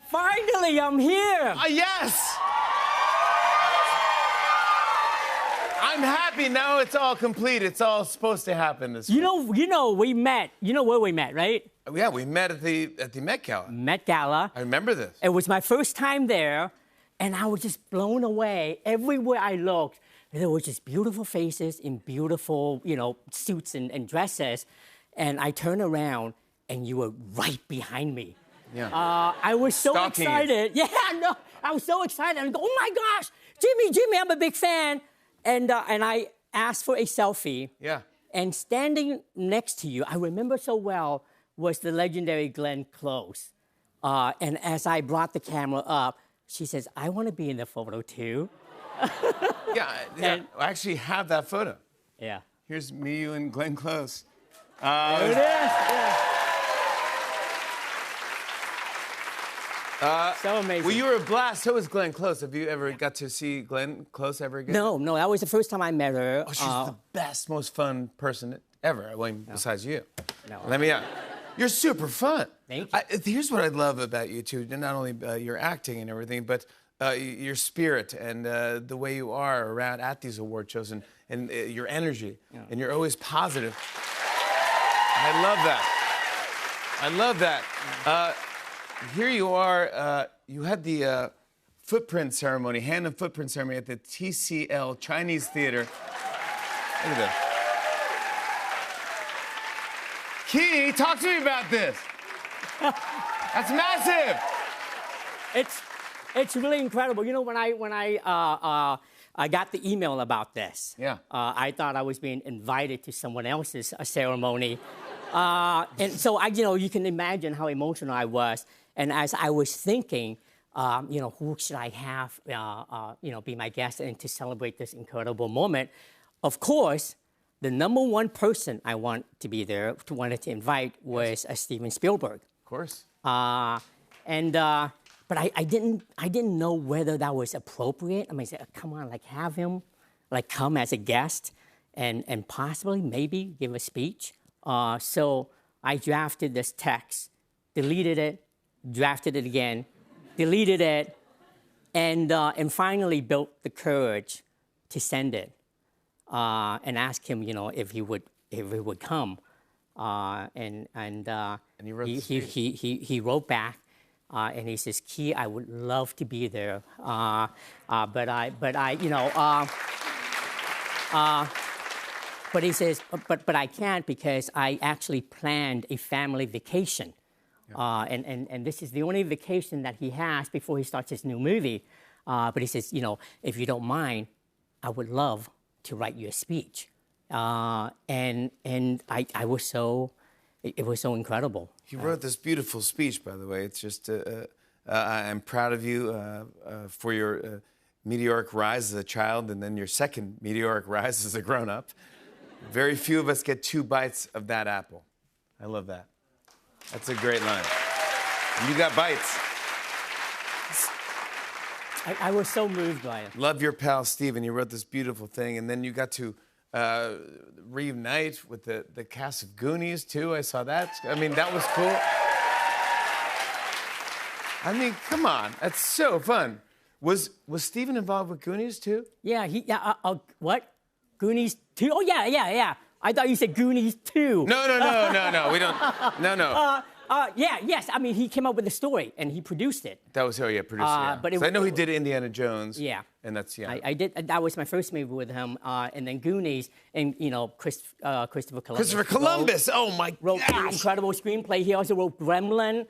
Finally, I'm here. Yes! I'm happy now it's all complete. It's all supposed to happen this week. You know, we met. You know where we met, right? Yeah, we met at the Met Gala. Met Gala. I remember this. It was my first time there, and I was just blown away. Everywhere I looked, there were just beautiful faces in beautiful, suits and dresses. And I turned around, and you were right behind me. Yeah. I was so Stalking you. excited. Yeah, no, I was so excited. I go, oh my gosh, Jimmy, I'm a big fan. And I asked for a selfie. Yeah. And standing next to you, I remember so well, was the legendary Glenn Close. And as I brought the camera up, she says, I want to be in the photo too. Yeah, I actually have that photo. Yeah. Here's me, you, and Glenn Close. There it is. Yeah. So amazing. Well, you were a blast. So was Glenn Close. Have you ever got to see Glenn Close ever again? No, that was the first time I met her. Oh, she's the best, most fun person ever. I mean, besides you. No. Let me out. You're super fun. Thank you. Here's what I love about you, too. Not only your acting and everything, but your spirit and the way you are around at these award shows and your energy. Yeah. And you're always positive. I love that. I love that. Here you are. You had the footprint ceremony, hand and footprint ceremony at the TCL Chinese Theater. Look at this. Key, talk to me about this. That's massive. It's really incredible. You know, when I got the email about this, yeah, I thought I was being invited to someone else's ceremony, and so you can imagine how emotional I was. And as I was thinking, who should I have, be my guest and to celebrate this incredible moment? Of course, the number one person I wanted to invite was Steven Spielberg. Of course. But I didn't know whether that was appropriate. I mean, I said, come on, have him, come as a guest, and possibly maybe give a speech. So I drafted this text, deleted it, drafted it again, deleted it, and finally built the courage to send it and ask him, if he would come. And he wrote he wrote back. And he says, Key, I would love to be there, but he says, but I can't because I actually planned a family vacation, and this is the only vacation that he has before he starts his new movie. But he says, if you don't mind, I would love to write you a speech, and I was so. It was so incredible. You wrote this beautiful speech, by the way. It's just, I'm proud of you for your meteoric rise as a child and then your second meteoric rise as a grown-up. Very few of us get 2 bites of that apple. I love that. That's a great line. And you got bites. I was so moved by it. Love your pal, Steven. You wrote this beautiful thing, and then you got to reunite with the cast of Goonies, too. I saw that. I mean, that was cool. I mean, come on. That's so fun. Was Steven involved with Goonies, too? Yeah, what? Goonies 2? Oh, yeah. I thought you said Goonies 2. No. We don't. No. Yes. I mean, he came up with the story, and he produced it. That was produced it, yeah. But I know he did Indiana Jones. Yeah. And that's, yeah. I did. That was my first movie with him. And then Goonies, and, Christopher Columbus. Christopher Columbus! Oh, my wrote gosh! An incredible screenplay. He also wrote Gremlin.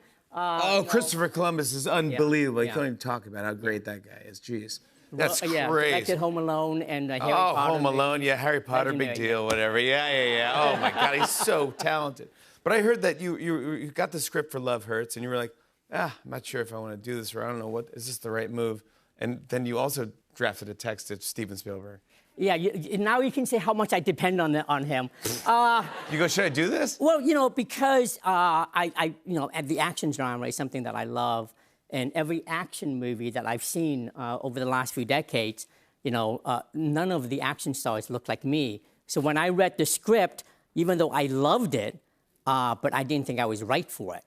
Christopher Columbus is unbelievable. Yeah. You can't even talk about how great that guy is. Jeez. That's crazy. Directed Home Alone and Harry Potter. Home Alone, yeah, Harry Potter, big deal, whatever. Yeah. Oh my God, he's so talented. But I heard that you got the script for Love Hurts, and you were like, I'm not sure if I want to do this, or I don't know is this the right move? And then you also drafted a text to Steven Spielberg. Yeah, now you can say how much I depend on him. You go, should I do this? Well, because at the action genre is something that I love. And every action movie that I've seen over the last few decades, none of the action stars look like me. So when I read the script, even though I loved it, but I didn't think I was right for it.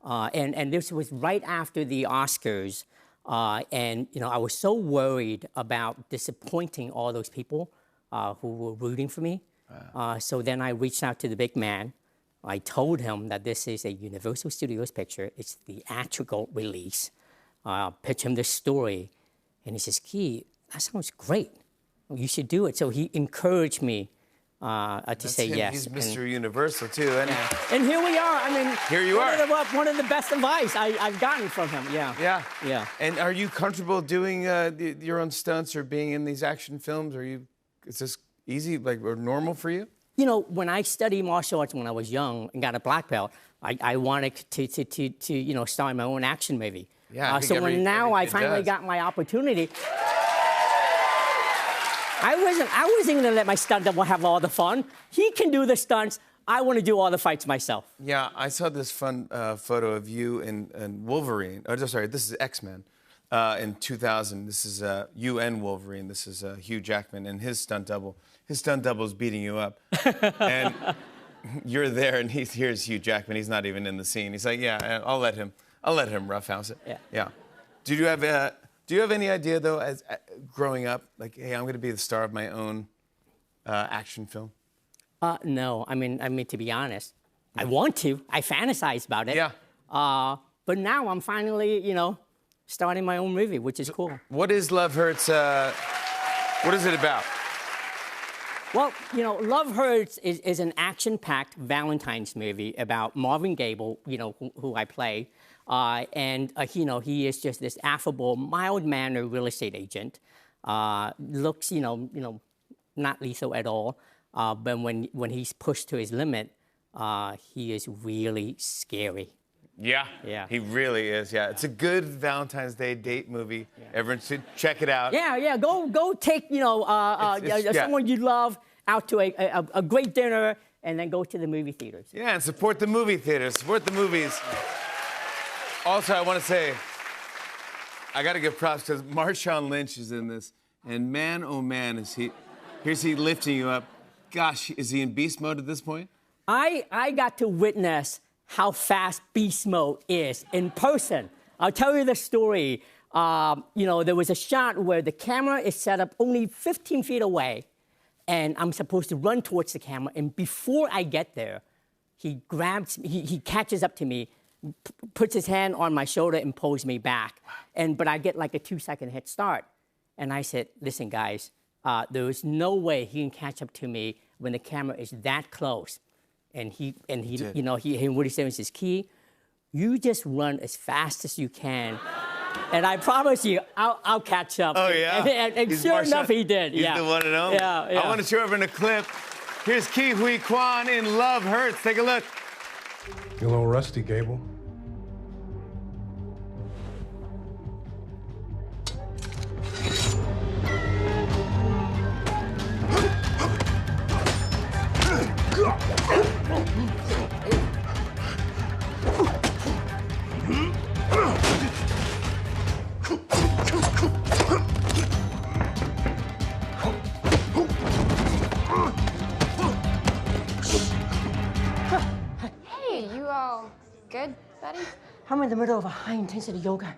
And this was right after the Oscars. And, you know, I was so worried about disappointing all those people who were rooting for me. So then I reached out to the big man. I told him that this is a Universal Studios picture. It's the theatrical release. Pitch him this story. And he says, Key, that sounds great. You should do it. So he encouraged me to say him. yes. He's Mr. Universal, too. And, and here we are. I mean, here you are. One of the best advice I've gotten from him. Yeah. Yeah. Yeah. And are you comfortable doing your own stunts or being in these action films? Is this easy, like, or normal for you? You know, when I studied martial arts when I was young and got a black belt, I wanted to you know, start my own action movie. Yeah. So when now I finally got my opportunity, I wasn't gonna let my stunt double have all the fun. He can do the stunts. I want to do all the fights myself. Yeah, I saw this fun photo of you and Wolverine. Oh, sorry, this is X-Men in 2000. This is you and Wolverine. This is Hugh Jackman and his stunt double. His stunt double is beating you up, and you're there, and here's Hugh Jackman. He's not even in the scene. He's like, yeah, I'll let him roughhouse it. Yeah. Yeah. Do you have any idea though, as growing up, like, hey, I'm going to be the star of my own action film? No, I mean to be honest, I want to. I fantasize about it. Yeah. But now I'm finally, you know, starting my own movie, which is cool. What is Love Hurts? What is it about? Well, you know, Love Hurts is an action-packed Valentine's movie about Marvin Gable, you know, who I play. And, you know, he is just this affable, mild-mannered real estate agent. Looks, you know, not lethal at all. But when he's pushed to his limit, he is really scary. Yeah. Yeah. He really is, yeah. It's a good Valentine's Day date movie. Yeah. Everyone should check it out. Yeah. Go take, you know, someone you love out to a great dinner, and then go to the movie theaters. Yeah, and support the movie theaters. Support the movies. Also, I want to say, I got to give props because Marshawn Lynch is in this, and man, oh man, here's he lifting you up. Gosh, is he in beast mode at this point? I got to witness how fast beast mode is in person. I'll tell you the story. You know, there was a shot where the camera is set up only 15 feet away, and I'm supposed to run towards the camera, and before I get there, he grabs me, he catches up to me, puts his hand on my shoulder and pulls me back. But I get like a 2-second head start. And I said, listen, guys, there is no way he can catch up to me when the camera is that close. And he you know, what he said was his Key, you just run as fast as you can. And I promise you, I'll catch up. Oh, yeah? And sure enough, he did. He's the one and only. Yeah. I want to show everyone a clip. Here's Ke Huy Quan in Love Hurts. Take a look. You're a little rusty, Gable. Hey, you all good, buddy? I'm in the middle of a high-intensity yoga.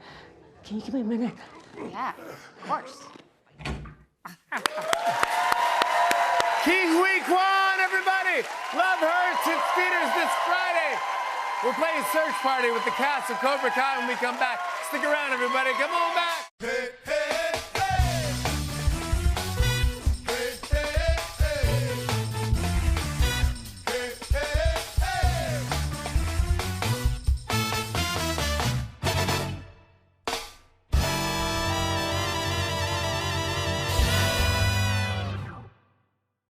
Can you give me a minute? Yeah, of course. Ke Huy Quan, everybody! Love Hurts. It's theaters this Friday. We're playing Search Party with the cast of Cobra Kai when we come back. Stick around, everybody. Come on back.